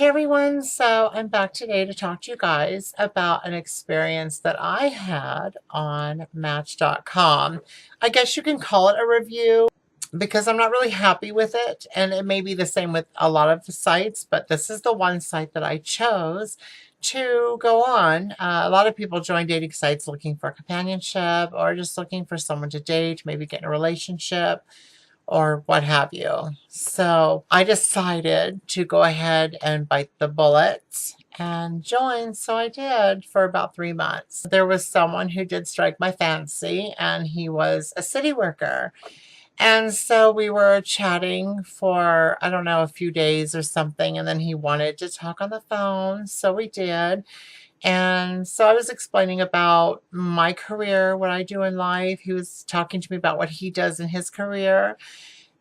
Hey everyone, so I'm back today to talk to you guys about an experience that I had on Match.com. I guess you can call it a review because I'm not really happy with it, and it may be the same with a lot of the sites, but this is the one site that I chose to go on. A lot of people join dating sites looking for companionship or just looking for someone to date, maybe get in a relationship or what have you. So I decided to go ahead and bite the bullet and join. So I did for about 3 months. There was someone who did strike my fancy, and he was a city worker. And so we were chatting for, I don't know, a few days or something. And then he wanted to talk on the phone. So we did. And so I was explaining about my career, what I do in life. He was talking to me about what he does in his career.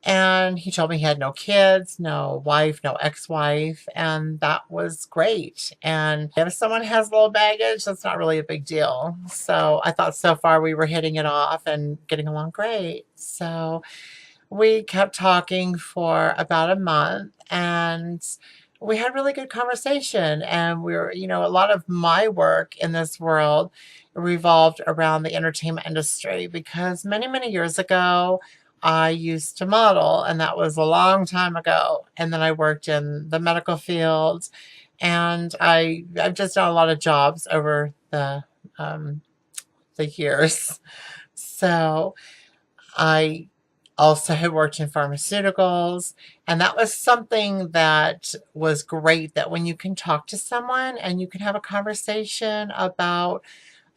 And he told me he had no kids, no wife, no ex-wife, and that was great. And if someone has low baggage, that's not really a big deal. So I thought so far we were hitting it off and getting along great. So we kept talking for about a month, and we had really good conversation. And we were, a lot of my work in this world revolved around the entertainment industry because many, many years ago, I used to model, and that was a long time ago. And then I worked in the medical field, and I've just done a lot of jobs over the years. So I also had worked in pharmaceuticals, and that was something that was great, that when you can talk to someone and you can have a conversation about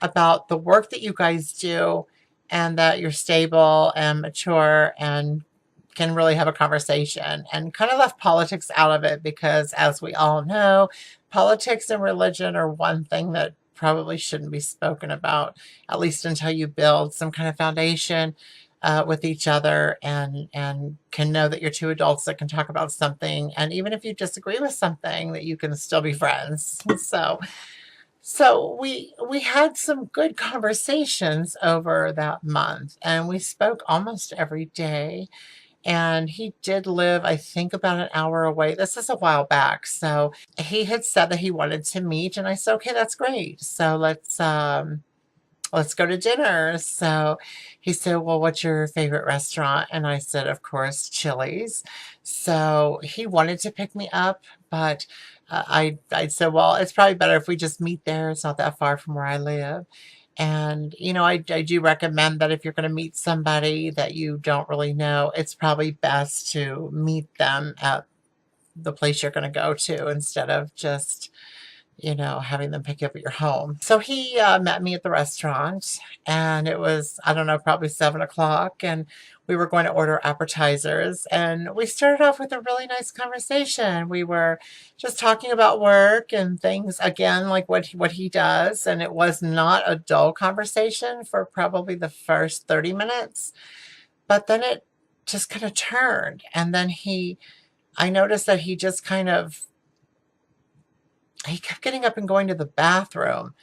the work that you guys do, and that you're stable and mature and can really have a conversation, and kind of left politics out of it because, as we all know, politics and religion are one thing that probably shouldn't be spoken about, at least until you build some kind of foundation with each other, and can know that you're two adults that can talk about something, and even if you disagree with something, that you can still be friends. So we had some good conversations over that month, and we spoke almost every day. And he did live, I think, about an hour away. This is a while back. So he had said that he wanted to meet, and I said, okay, that's great. So let's go to dinner. So he said, well, what's your favorite restaurant? And I said, of course, Chili's. So he wanted to pick me up, but I said, well, it's probably better if we just meet there. It's not that far from where I live. And, I do recommend that if you're going to meet somebody that you don't really know, it's probably best to meet them at the place you're going to go to instead of just having them pick you up at your home. So he met me at the restaurant, and it was, I don't know, probably 7 o'clock, and we were going to order appetizers, and we started off with a really nice conversation. We were just talking about work and things, again, like what he does, and it was not a dull conversation for probably the first 30 minutes, but then it just kind of turned, and then I noticed that he just kind of, he kept getting up and going to the bathroom.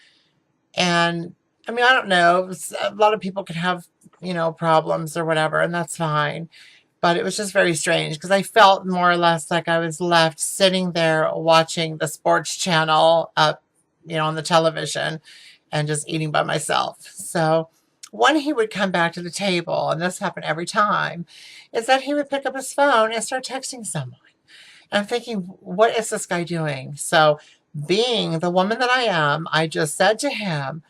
And I mean, I don't know. A lot of people can have, problems or whatever, and that's fine. But it was just very strange because I felt more or less like I was left sitting there watching the sports channel up, on the television, and just eating by myself. So when he would come back to the table, and this happened every time, is that he would pick up his phone and start texting someone. And I'm thinking, what is this guy doing? So being the woman that I am, I just said to him,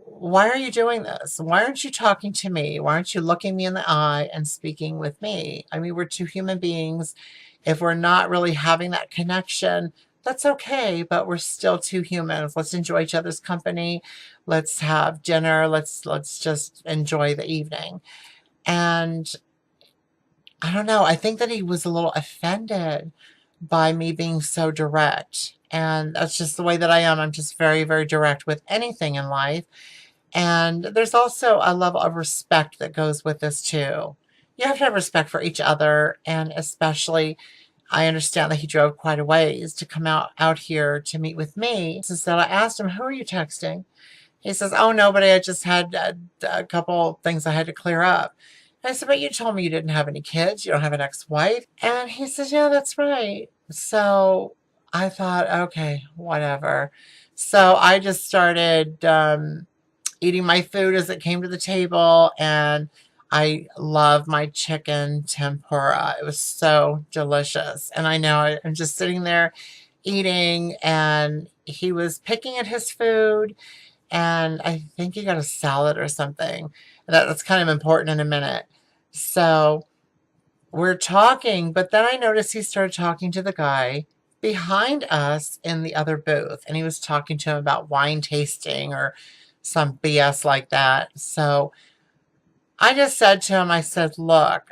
why are you doing this? Why aren't you talking to me? Why aren't you looking me in the eye and speaking with me? I mean, we're two human beings. If we're not really having that connection, that's okay, but we're still two humans. Let's enjoy each other's company. Let's have dinner. Let's just enjoy the evening. And I don't know. I think that he was a little offended by me being so direct. And that's just the way that I am. I'm just very, very direct with anything in life. And there's also a level of respect that goes with this too. You have to have respect for each other. And especially, I understand that he drove quite a ways to come out here to meet with me. So I asked him, who are you texting? He says, oh, nobody. I just had a couple things I had to clear up. I said, but you told me you didn't have any kids. You don't have an ex-wife. And he says, yeah, that's right. So I thought, okay, whatever. So I just started eating my food as it came to the table, and I love my chicken tempura. It was so delicious. And I know I'm just sitting there eating, and he was picking at his food, and I think he got a salad or something. That's kind of important in a minute. So we're talking, but then I noticed he started talking to the guy behind us in the other booth, and he was talking to him about wine tasting or some BS like that. So I just said to him, I said, look,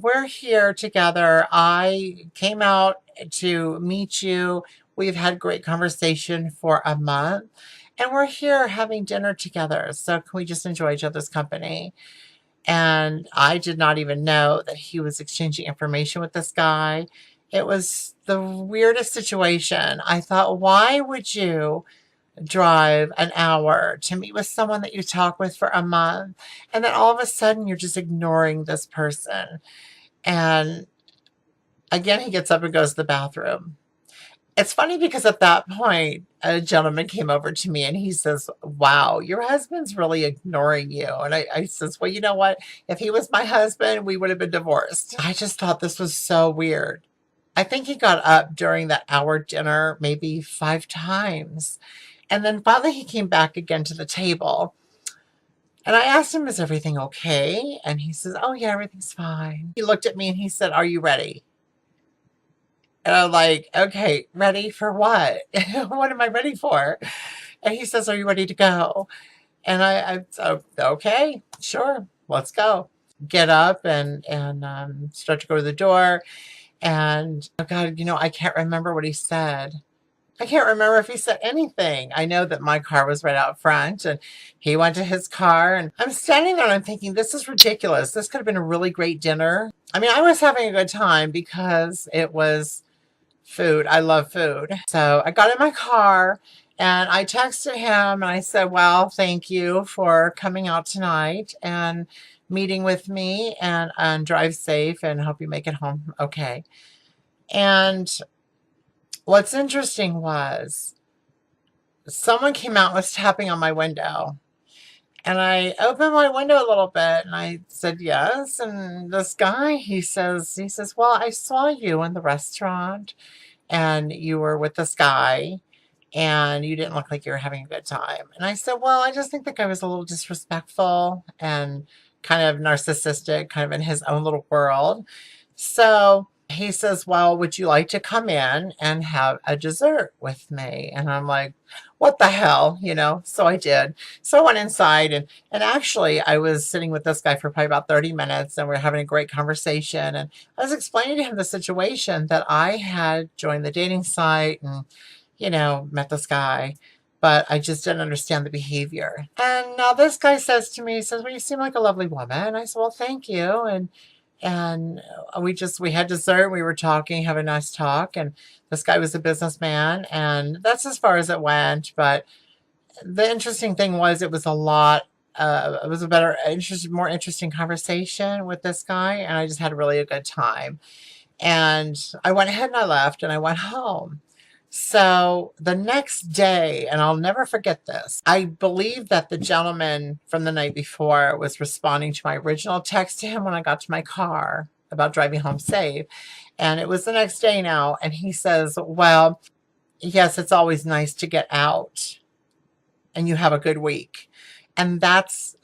we're here together. I came out to meet you. We've had great conversation for a month, and we're here having dinner together. So can we just enjoy each other's company? And I did not even know that he was exchanging information with this guy. It was the weirdest situation. I thought, why would you drive an hour to meet with someone that you talk with for a month, and then all of a sudden you're just ignoring this person? And again, he gets up and goes to the bathroom. It's funny because at that point, a gentleman came over to me and he says, wow, your husband's really ignoring you. And I says, well, you know what? If he was my husband, we would have been divorced. I just thought this was so weird. I think he got up during that hour dinner maybe 5 times. And then finally he came back again to the table. And I asked him, is everything okay? And he says, oh, yeah, everything's fine. He looked at me and he said, are you ready? And I'm like, okay, ready for what? What am I ready for? And he says, are you ready to go? And I so, okay, sure, let's go. Get up and start to go to the door. And oh God, I can't remember what he said. I can't remember if he said anything. I know that my car was right out front, and he went to his car, and I'm standing there and I'm thinking, this is ridiculous. This could have been a really great dinner. I mean, I was having a good time because it was food. I love food. So I got in my car and I texted him and I said, well, thank you for coming out tonight and meeting with me, and drive safe and hope you make it home okay. And what's interesting was someone came out and was tapping on my window. And I opened my window a little bit and I said, yes. And this guy, he says, well, I saw you in the restaurant and you were with this guy and you didn't look like you were having a good time. And I said, well, I just think the guy was a little disrespectful and kind of narcissistic, kind of in his own little world. So he says, well, would you like to come in and have a dessert with me? And I'm like, what the hell, So I did. So I went inside, and actually I was sitting with this guy for probably about 30 minutes, and we are having a great conversation. And I was explaining to him the situation that I had joined the dating site and, met this guy, but I just didn't understand the behavior. And now this guy says to me, he says, well, you seem like a lovely woman. And I said, well, thank you. And we had dessert. We were talking, having a nice talk. And this guy was a businessman, and that's as far as it went. But the interesting thing was it was a lot. It was a more interesting conversation with this guy, and I just had really a good time. And I went ahead and I left and I went home. So the next day, and I'll never forget this, I believe that the gentleman from the night before was responding to my original text to him when I got to my car about driving home safe. And it was the next day now. And he says, well, yes, it's always nice to get out and you have a good week. And that's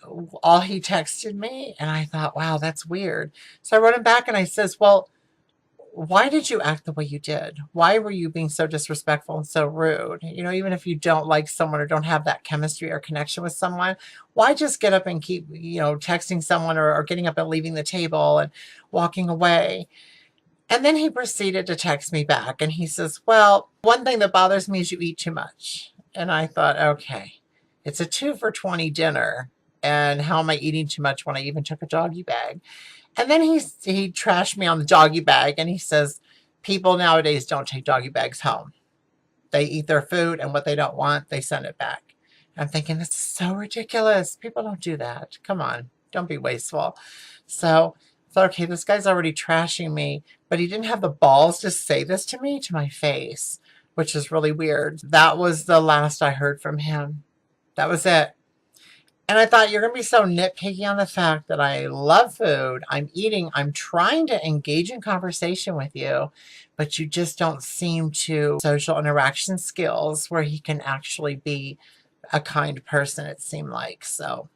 all he texted me. And I thought, wow, that's weird. So I wrote him back and I says, well, why did you act the way you did? Why were you being so disrespectful and so rude? Even if you don't like someone or don't have that chemistry or connection with someone, why just get up and keep, texting someone or getting up and leaving the table and walking away? And then he proceeded to text me back and he says, well, one thing that bothers me is you eat too much. And I thought, okay, it's a 2 for $20 dinner. And how am I eating too much when I even took a doggy bag? And then he trashed me on the doggy bag and he says, people nowadays don't take doggy bags home. They eat their food and what they don't want, they send it back. I'm thinking, this is so ridiculous. People don't do that. Come on, don't be wasteful. So thought, okay, this guy's already trashing me, but he didn't have the balls to say this to me to my face, which is really weird. That was the last I heard from him. That was it. And I thought, you're going to be so nitpicky on the fact that I love food. I'm eating. I'm trying to engage in conversation with you, but you just don't seem to social interaction skills where he can actually be a kind person, it seemed like. So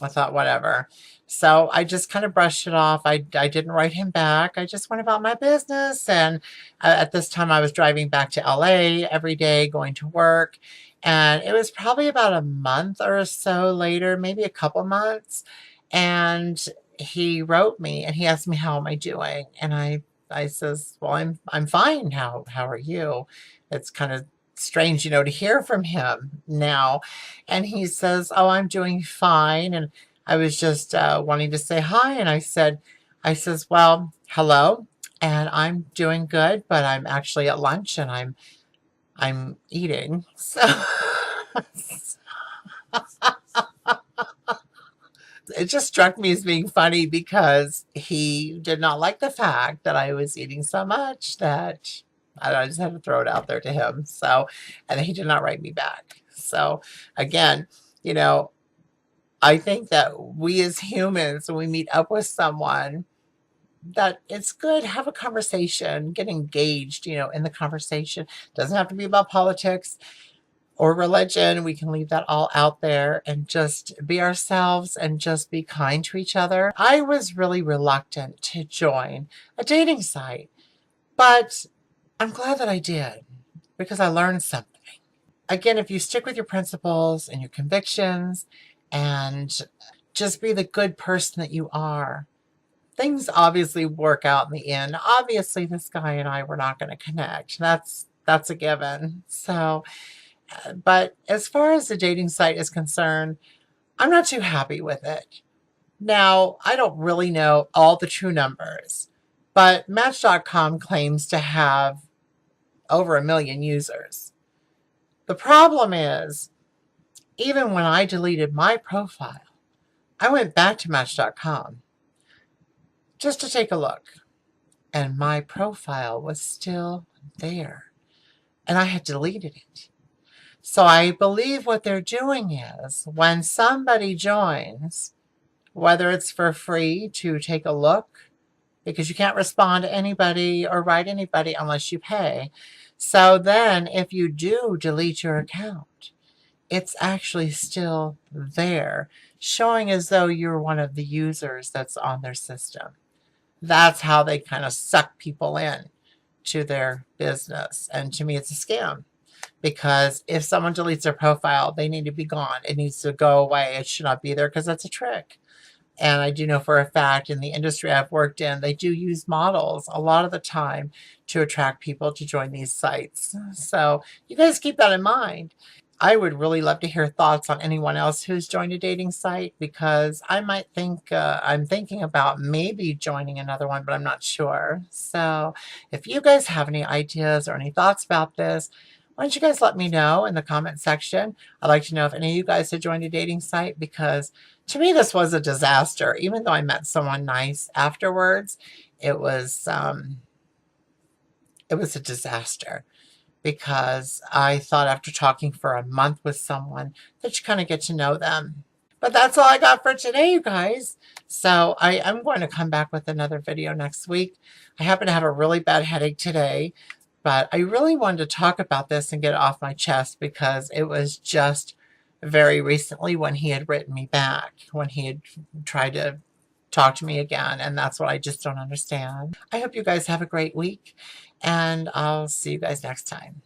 I thought, whatever. So I just kind of brushed it off. I didn't write him back. I just went about my business. And at this time, I was driving back to LA every day, going to work. And it was probably about a month or so later, maybe a couple months. And he wrote me and he asked me, how am I doing? And I says, well, I'm fine. How are you? It's kind of strange, to hear from him now. And he says, oh, I'm doing fine. And I was just wanting to say hi. And I says, well, hello. And I'm doing good, but I'm actually at lunch and I'm eating. So it just struck me as being funny because he did not like the fact that I was eating so much that I just had to throw it out there to him. So, and he did not write me back. So again, you know, I think that we as humans, when we meet up with someone, that it's good, have a conversation, get engaged, in the conversation. Doesn't have to be about politics or religion. We can leave that all out there and just be ourselves and just be kind to each other. I was really reluctant to join a dating site, but I'm glad that I did because I learned something. Again, if you stick with your principles and your convictions and just be the good person that you are, things obviously work out in the end. Obviously, this guy and I were not going to connect. That's a given. So, but as far as the dating site is concerned, I'm not too happy with it. Now, I don't really know all the true numbers, but Match.com claims to have over 1 million users. The problem is, even when I deleted my profile, I went back to Match.com just to take a look, and my profile was still there, and I had deleted it. So I believe what they're doing is when somebody joins, whether it's for free to take a look, because you can't respond to anybody or write anybody unless you pay. So then if you do delete your account, it's actually still there, showing as though you're one of the users that's on their system. That's how they kind of suck people in to their business. And to me, it's a scam. Because if someone deletes their profile, they need to be gone. It needs to go away. It should not be there because that's a trick. And I do know for a fact in the industry I've worked in, they do use models a lot of the time to attract people to join these sites. So you guys keep that in mind. I would really love to hear thoughts on anyone else who's joined a dating site because I might think, I'm thinking about maybe joining another one, but I'm not sure. So if you guys have any ideas or any thoughts about this, why don't you guys let me know in the comment section? I'd like to know if any of you guys have joined a dating site because to me this was a disaster. Even though I met someone nice afterwards, it was a disaster because I thought after talking for a month with someone that you kind of get to know them. But that's all I got for today, you guys. So I'm going to come back with another video next week. I happen to have a really bad headache today. But I really wanted to talk about this and get it off my chest because it was just very recently when he had written me back, when he had tried to talk to me again. And that's what I just don't understand. I hope you guys have a great week and I'll see you guys next time.